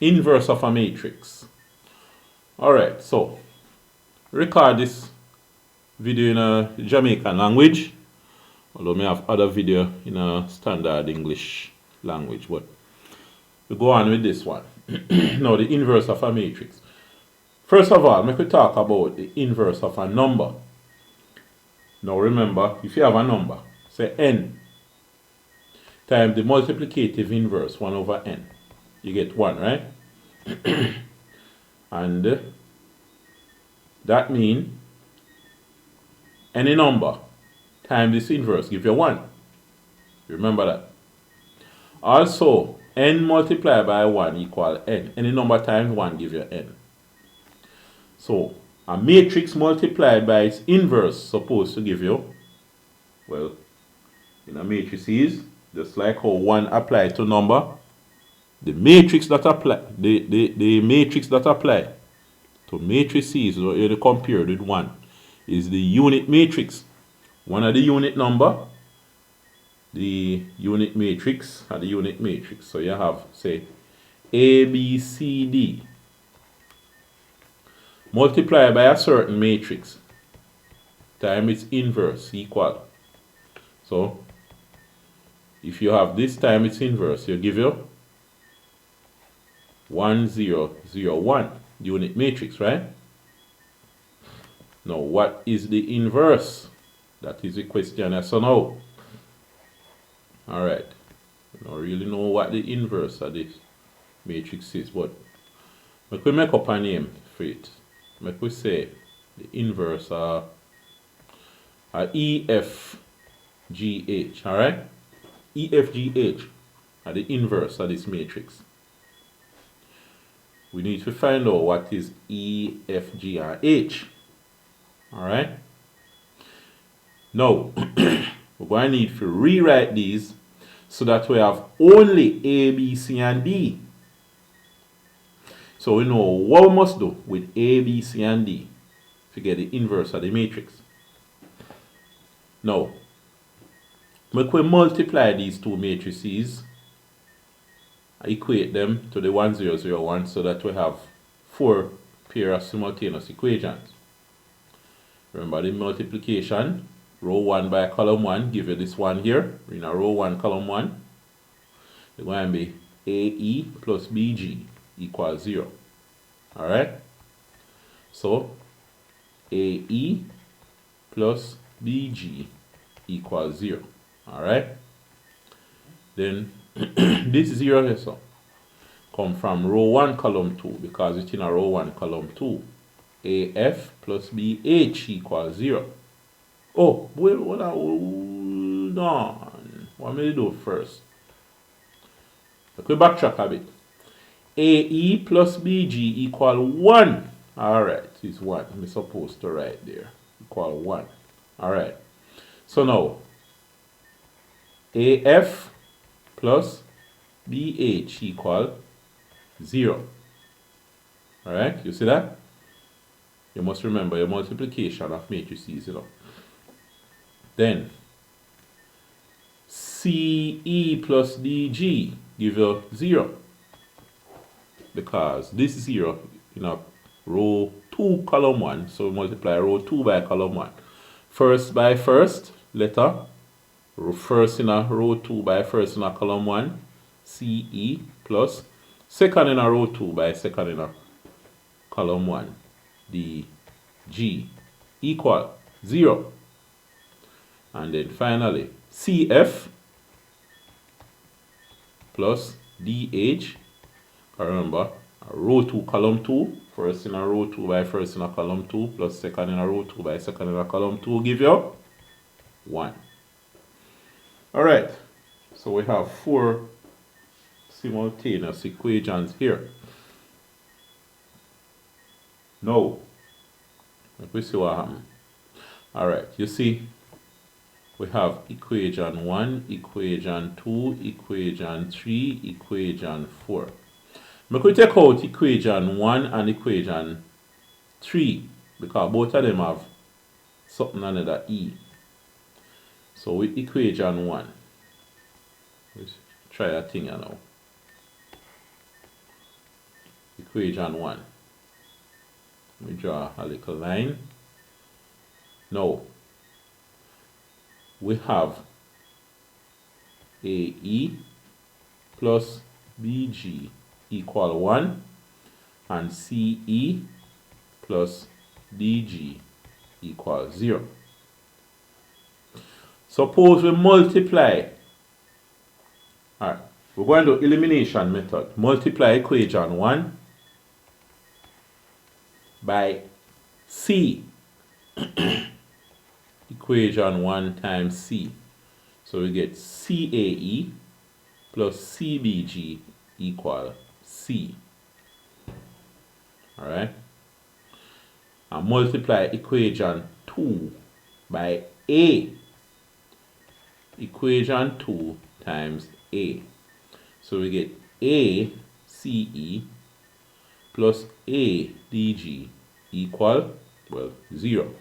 Inverse of a matrix. Alright, so record this video in a Jamaican language, although I have other video in a standard English language, but we go on with this one. Now, the inverse of a matrix. First of all, make we talk about the inverse of a number. Now remember, if you have a number, say n, times the multiplicative inverse, 1 over n, you get 1, right? And that means any number times this inverse give you 1. Remember that. Also, n multiplied by 1 equal n. Any number times 1 give you n. So, a matrix multiplied by its inverse supposed to give you, well, in a matrices, just like how 1 applies to number, the matrix that apply the matrix that apply to matrices or you compared with 1 is the unit matrix. One of the unit number, the unit matrix, and the unit matrix. So you have, say, A, B, C, D multiplied by a certain matrix times its inverse equal. So if you have this times its inverse, you give you 1, 0, 0, 1 unit matrix, right? Now, what is the inverse? That is the question. So now, alright, I don't really know what the inverse of this matrix is, but we could make up a name for it. Make we say the inverse are EFGH, alright? EFGH are the inverse of this matrix. We need to find out what is E, F, G, and H. Alright? Now, we're going to need to rewrite these so that we have only A, B, C, and D. So we know what we must do with A, B, C, and D to get the inverse of the matrix. Now, when we multiply these two matrices, equate them to the 1, 0, 0, 1 so that we have 4 pair of simultaneous equations. Remember the multiplication, row 1 by column 1, give you this one here, in a row 1, column 1. It's going to be AE plus BG equals 0. Alright? So, AE plus BG equals 0. Alright? Then, this 0 here, so come from row 1, column 2, because it's in a row 1, column 2. AF plus BH equals 0. Oh, well, hold on. What am I do first? Let me backtrack a bit. AE plus BG equal 1. Alright, it's 1. I'm supposed to write there. Equal 1. Alright. So now, AF plus BH equal 0. Alright, you see that? You must remember your multiplication of matrices, you know. Then, CE plus DG give you 0. Because this 0 in a row 2, column 1. So multiply row 2 by column 1. First by first letter. First in a row 2 by first in a column 1. CE plus second in a row 2 by second in a column 1. DG equal 0. And then finally CF plus DH. Remember, a row 2, column 2. First in a row 2 by first in a column 2 plus second in a row 2 by second in a column 2 give you 1. Alright, so we have 4 simultaneous equations here. Now, let me see what happens. Alright, you see, we have equation 1, equation 2, equation 3, equation 4. We could take out equation 1 and equation 3 because both of them have something another E. So with equation 1, let's try a thing now. equation 1. Let me draw a little line. Now, we have AE plus BG equal 1 and CE plus DG equals 0. Suppose we multiply. Alright, we're going to do elimination method. Multiply equation 1 by C. Equation 1 times C. So we get CAE plus CBG equal C. Alright. And multiply equation 2 by A. Equation 2 times A. So we get ACE plus ADG equal, well, 0.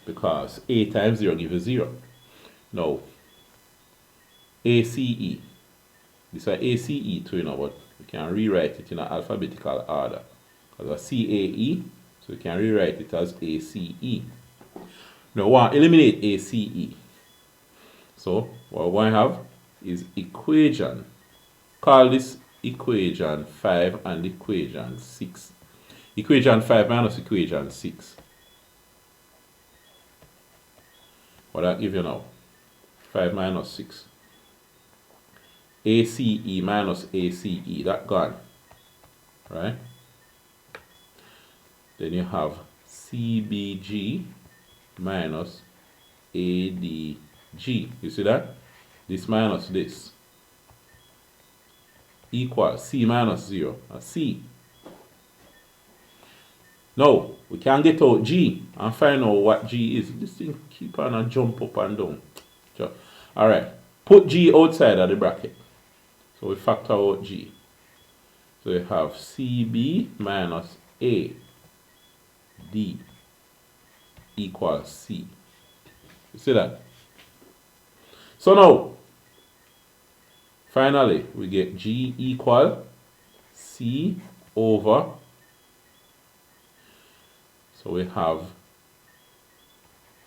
Because A times 0 gives you 0. Now, ACE. This is ACE too, you know, but we can rewrite it in an alphabetical order. Because CAE, so we can rewrite it as ACE. Now, we want to eliminate ACE. So, what we want to have is equation. Call this equation 5 and equation 6. Equation 5 minus equation 6. What that give you now? 5 minus 6. ACE minus ACE, that gone. Right? Then you have CBG minus ADG. You see that? This minus this. Equal C minus 0. C. Now, we can get out G and find out what G is. This thing keep on and jump up and down. Alright. Put G outside of the bracket. So we factor out G. So we have CB minus AD equals C. You see that? So now, finally, we get G equal C over. So we have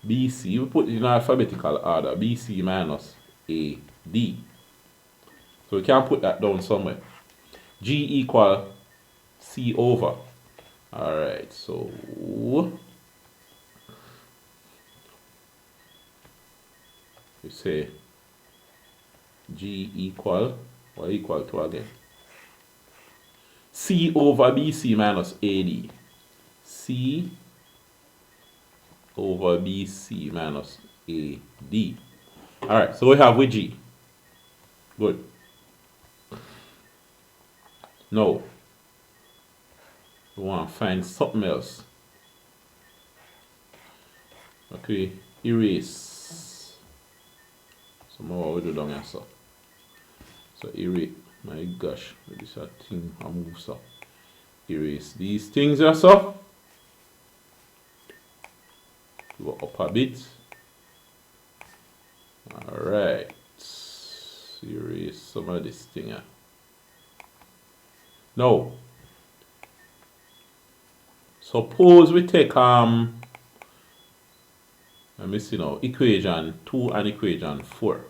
BC, we put it in alphabetical order, BC minus AD. So we can put that down somewhere. G equal C over. Alright, so we say G equal, what equal to again? C over BC minus AD. C over BC minus AD. Alright, so we have with G. Good. Now, we want to find something else. Okay, erase. So more we do down here, so. So erase, my gosh, this is a thing I move so. Erase these things here, so. Go up a bit. Alright. Erase some of this thing here. Now, suppose we take let me see now, equation 2 and equation 4.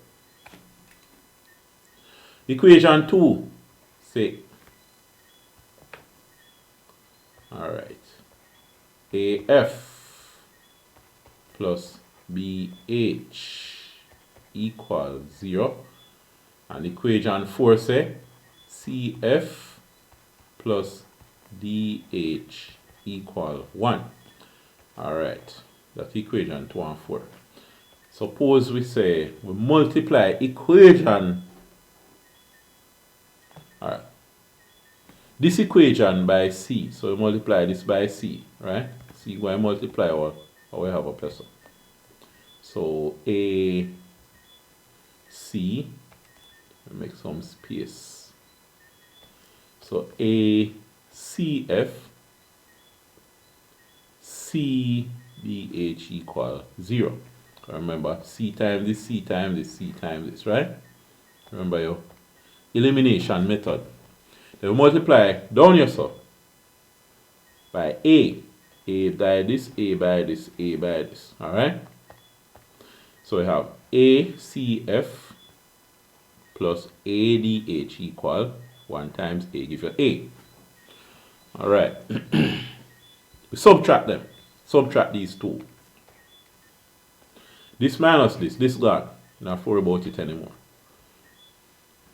Equation 2 say, alright, AF plus BH equals 0, and equation 4 say CF plus DH equal 1. Alright, that's equation 2 and 4. Suppose we say we multiply equation, alright, this equation by C. So we multiply this by C, right? C going to multiply what we have a plus. So A C, make some space. So ACF CBH equal 0. Remember, C times this, C times this, C times this, right? Remember your elimination method. Then we multiply down here so by A. A by this, A by this, A by this. Alright? So we have ACF plus ADH equal 1 times A give you A. Alright. We subtract them. Subtract these two. This minus this gone. Not worry about it anymore.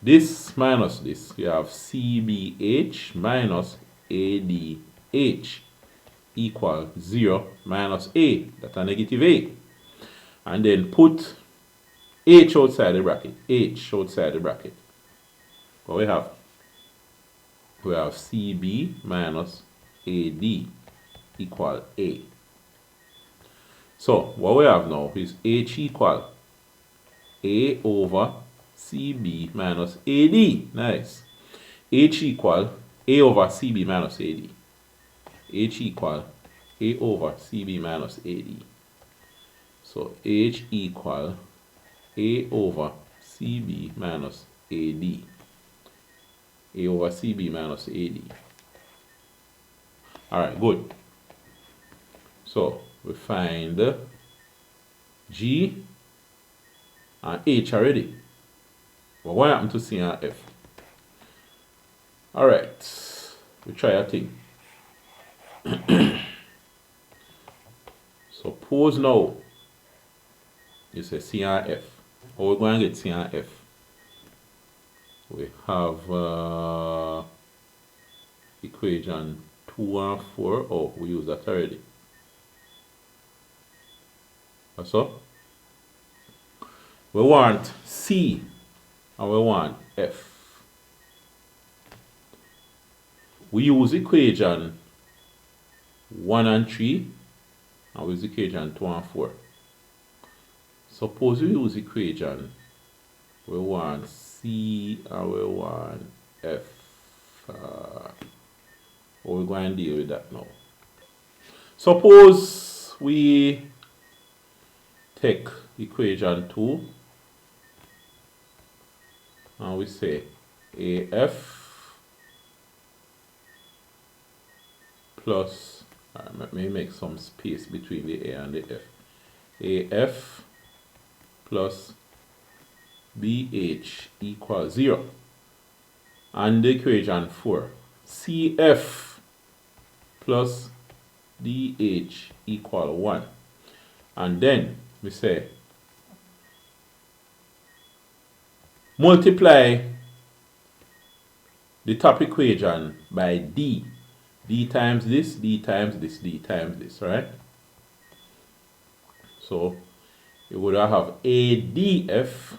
This minus this, you have CBH minus ADH equal 0 minus A. That's a negative A. And then put H outside the bracket. H outside the bracket. What we have? We have CB minus AD equal A. So what we have now is H equal A over CB minus AD. Nice. H equal A over CB minus AD. H equal A over CB minus AD. So H equal A over CB minus AD. A over CB minus AD. Alright, good. So we find G and H already. But what happened to C and F? Alright, we try a thing. Suppose now you say C and F. How we going to get C and F? We have equation 2 and 4. Oh, we use that already. So we want C and we want F. We use equation 1 and 3 and we use equation 2 and 4. Suppose we use equation, we want C and we want F. How we going to deal with that now? Suppose we take equation 2 and we say AF plus, let me make some space between the A and the F. AF plus BH equals 0. And the equation 4, CF plus DH equal 1. And then we say multiply the top equation by D. D times this, D times this, D times this, right? So you would have ADF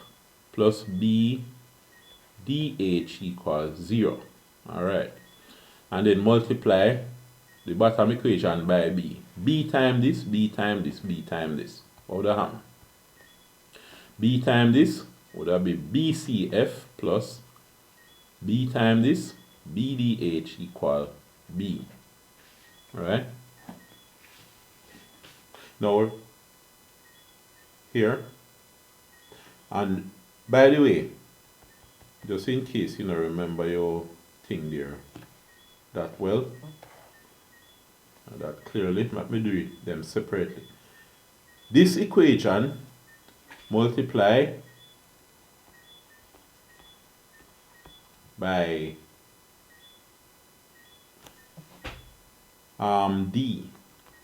plus BDH equals 0. Alright. And then multiply the bottom equation by B. B times this, B times this, B times this. What would that happen? B times this would that be BCF plus B times this, BDH equal B. Alright? Now, here, and by the way, just in case you don't remember your thing there that well, that clearly, let me do them separately. This equation multiply by D.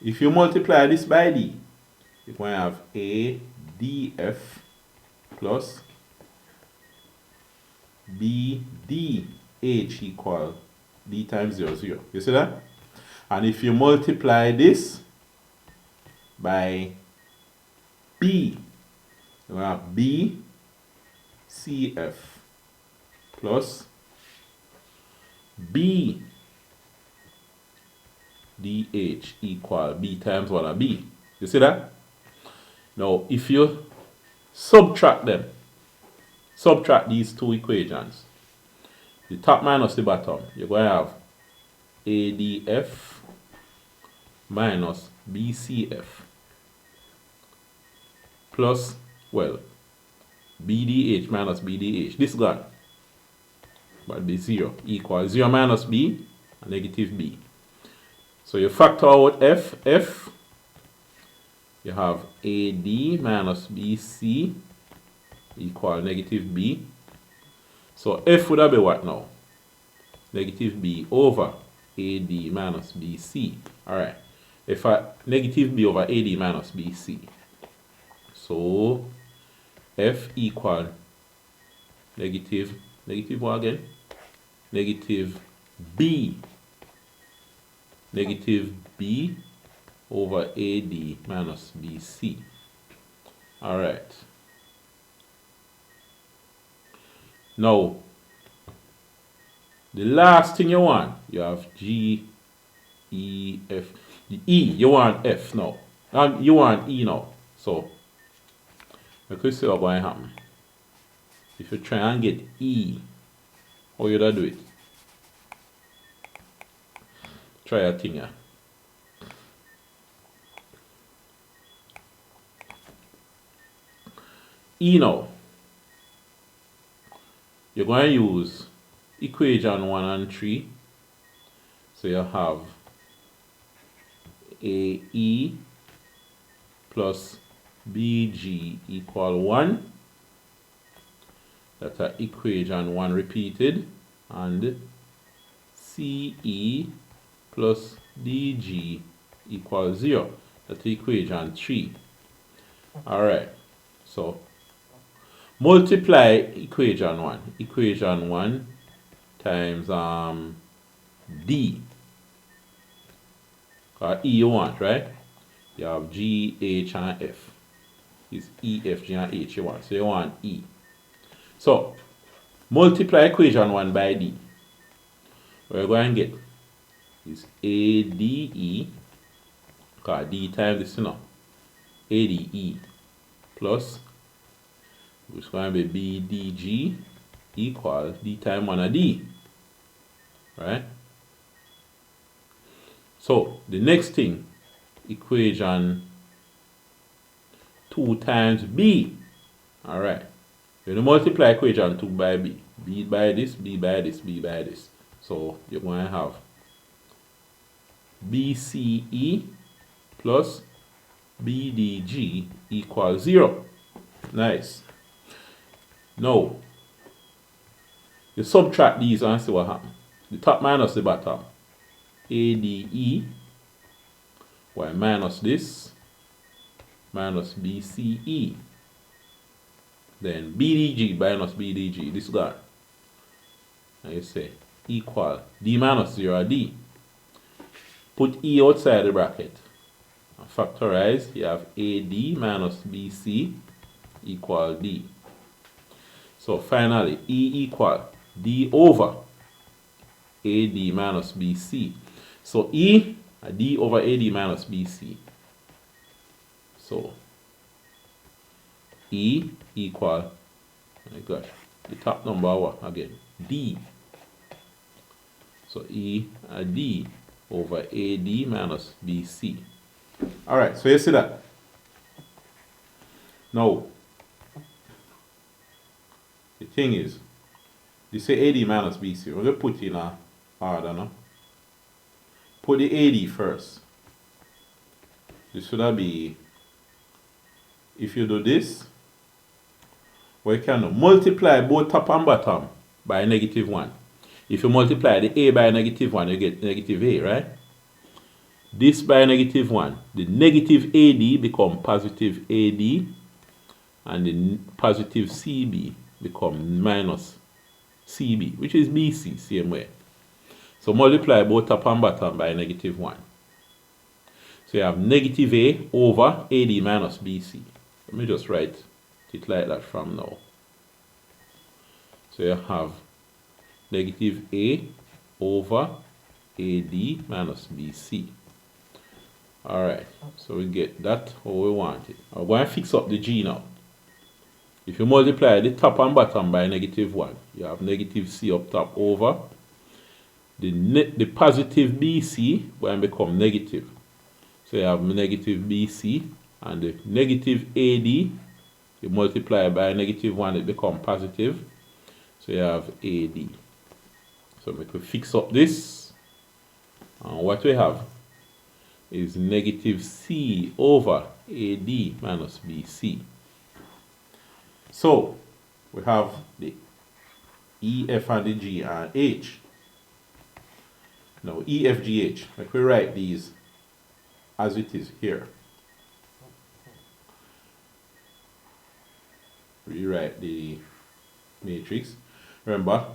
If you multiply this by D, you're going to have ADF plus BDH equal D times 0, 0. You see that? And if you multiply this by B, you have BCF plus BDH equal B times 1 of B. You see that? Now, if you subtract them, subtract these two equations, the top minus the bottom, you're going to have ADF minus BCF plus, well, BDH minus BDH. This gone. but be 0 equals 0 minus b, and negative b. So you factor out f, you have AD minus BC equal negative b. So f would have been what now? Negative b over AD minus BC. Alright. If I negative b over AD minus BC. So f equal negative what again? Negative b over AD minus BC. Alright. Now, the last thing you want, you have G, E, F. The E, you want F now. And you want E now. So, you could see what's going to happen. If you try and get E, how you do it? Try a thing here. E now. You're going to use equation 1 and 3. So you have AE plus BG equal 1. That's equation 1 repeated. And CE plus DG equals 0. That's equation 3. Alright. So multiply equation 1. Equation 1 times D. E you want, right? You have G, H, and F. It's E, F, G, and H you want. So you want E. So multiply equation 1 by D. What you're going to get is ADE, because D times this, you know, ADE plus, which is going to be BDG equals D times 1 of D. Right? So the next thing, equation 2 times B. Alright. You're going to multiply equation 2 by B. B by this, B by this, B by this. So you're going to have BCE plus BDG equals 0. Nice. Now, you subtract these and see what happens. The top minus the bottom. ADE, y minus this, minus BCE. Then BDG minus BDG, this guy. And you say equal D minus 0 D. Put E outside the bracket. And factorize, you have AD minus BC equal D. So finally, E equal D over AD minus BC. So E, D over AD minus BC. So E equal, oh my gosh, the top number what again? D. So E D over AD minus BC. Alright, so you see that. Now, the thing is, you say AD minus BC. We're going to put in a order now. Put the AD first. This should be, if you do this, we can multiply both top and bottom by negative 1. If you multiply the A by negative 1, you get negative A, right? This by negative 1, the negative AD become positive AD, and the positive CB become minus CB, which is BC, same way. So multiply both top and bottom by negative 1. So you have negative A over AD minus BC. Let me just write it like that from now. So you have negative A over AD minus BC. Alright, so we get that how we want it. I'm going to fix up the G now. If you multiply the top and bottom by negative 1, you have negative C up top over the positive BC will become negative. So you have negative BC, and the negative AD, you multiply by negative 1, it becomes positive. So you have AD. So we could fix up this. And what we have is negative C over AD minus BC. So we have the E, F, and the G and H. Now E, F, G, H. Like we write these as it is here. Rewrite the matrix. Remember,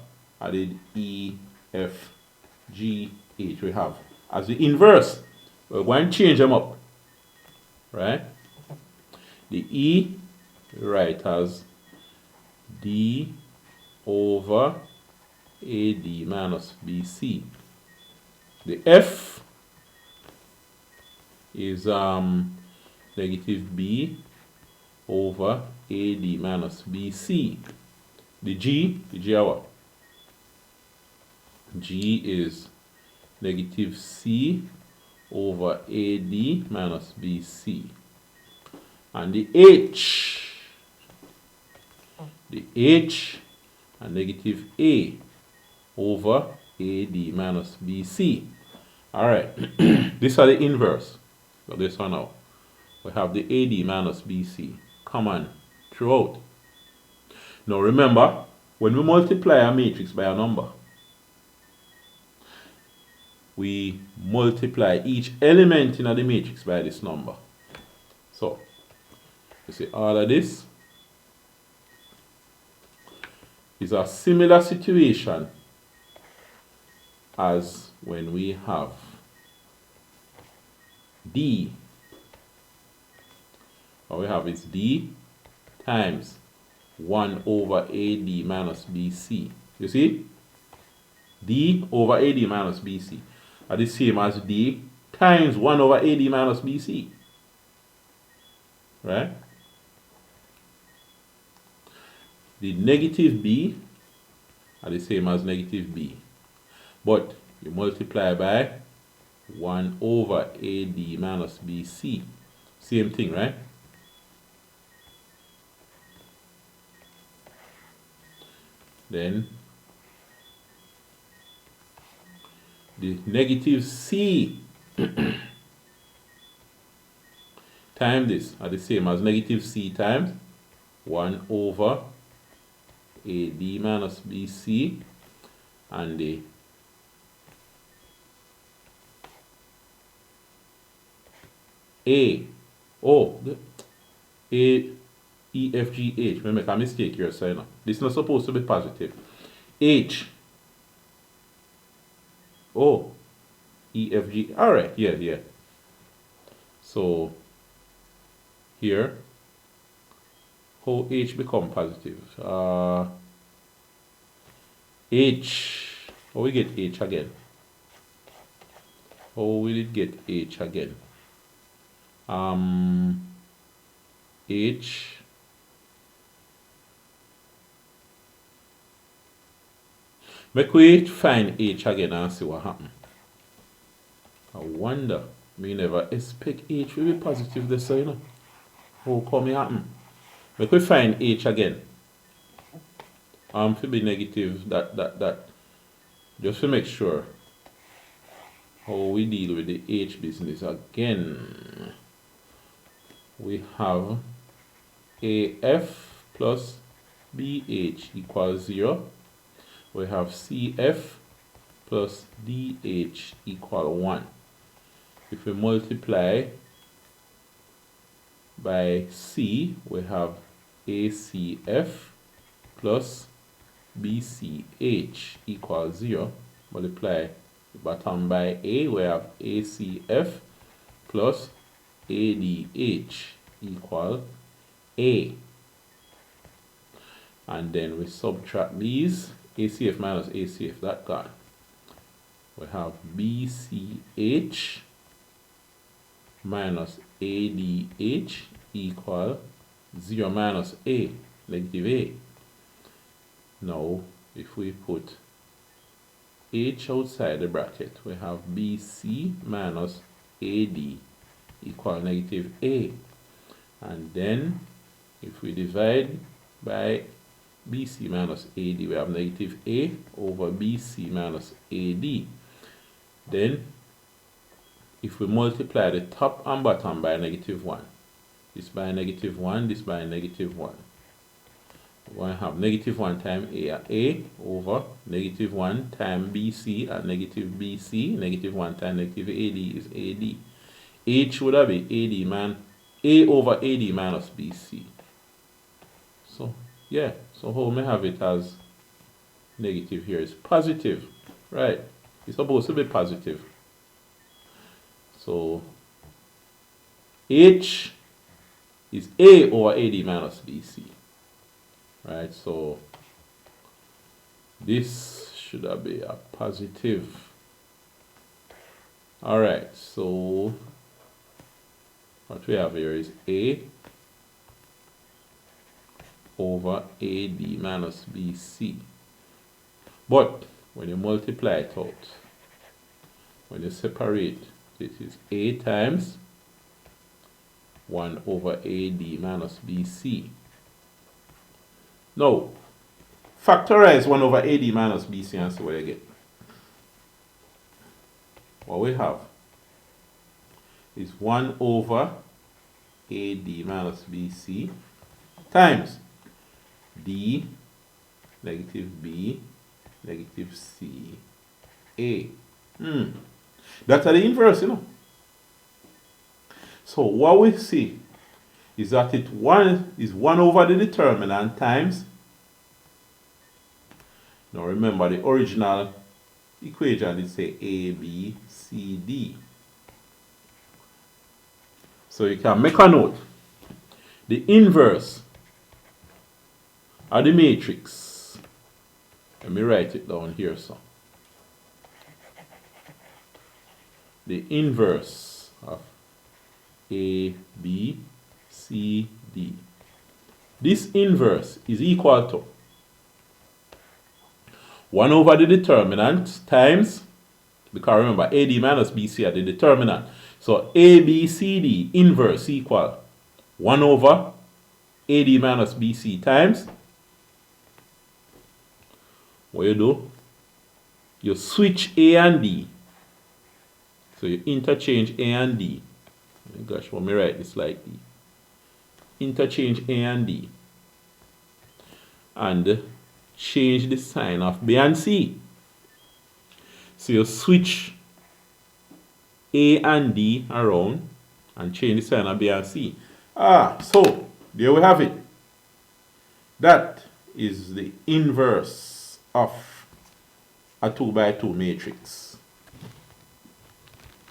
I did E, F, G, H. We have as the inverse. We're going to change them up. Right? The E, we write as D over AD minus BC. The F is negative B over AD minus BC. The G what? G is negative C over AD minus BC. And the H and negative A over AD minus BC. Alright, these are the inverse. So this one now. We have the AD minus BC common throughout. Now remember, when we multiply a matrix by a number, we multiply each element in the matrix by this number. So, you see all of this is a similar situation as when we have D. What we have is D times 1 over AD minus BC. You see? D over AD minus BC are the same as D times 1 over AD minus BC. Right? The negative B are the same as negative B. But you multiply by 1 over AD minus BC. Same thing, right? Then the negative C times this are the same as negative C times 1 over AD minus BC, and the A, E, F, G, H. We make a mistake here, so you know. This is not supposed to be positive. H, O, E, F, G. Alright, yeah. So, here, how H become positive? H, how we get H again? How will it get H again? H make we find H again and see what happens. I wonder, we never expect H will be positive this, you know. How come it happen? Make we find H again. To be negative, that. Just to make sure how we deal with the H business again. We have AF plus BH equals 0. We have CF plus DH equal 1. If we multiply by C, we have ACF plus BCH equals 0. Multiply the bottom by A, we have ACF plus ADH equal A. And then we subtract these, ACF minus ACF, that gone. We have BCH minus ADH equal 0 minus A, negative A. Now, if we put H outside the bracket, we have BC minus AD equal negative A. And then, if we divide by BC minus AD. We have negative A over BC minus AD. Then, if we multiply the top and bottom by negative 1, this by negative 1, this by negative 1, we're going to have negative 1 times A over negative 1 times BC at negative BC. Negative 1 times negative AD is AD. H would have been A over AD minus BC. So, yeah. So, how may I have it as negative here is positive. Right. It's supposed to be positive. So, H is A over AD minus BC. Right, so this should be a positive. Alright, so what we have here is A over AD minus BC. But when you multiply it out, when you separate, this is A times 1 over AD minus BC. Now, factorize 1 over AD minus BC and see what you get. What we have is 1 over AD minus BC times D negative B negative C A. That's the inverse, you know. So what we see is that it 1 is 1 over the determinant times. Now remember the original equation is say A, B, C, D. So you can make a note. The inverse of the matrix. Let me write it down here, so. The inverse of A, B, C, D. This inverse is equal to 1 over the determinant times, because remember AD minus BC are the determinant. So ABCD inverse equal 1 over AD minus BC times, what you do? You switch A and D. So you interchange A and D. Oh gosh, let me write this like D. Interchange A and D. And change the sign of B and C. So you switch A and D around and change the sign of B and C. So there we have it. That is the inverse of a 2 by 2 matrix.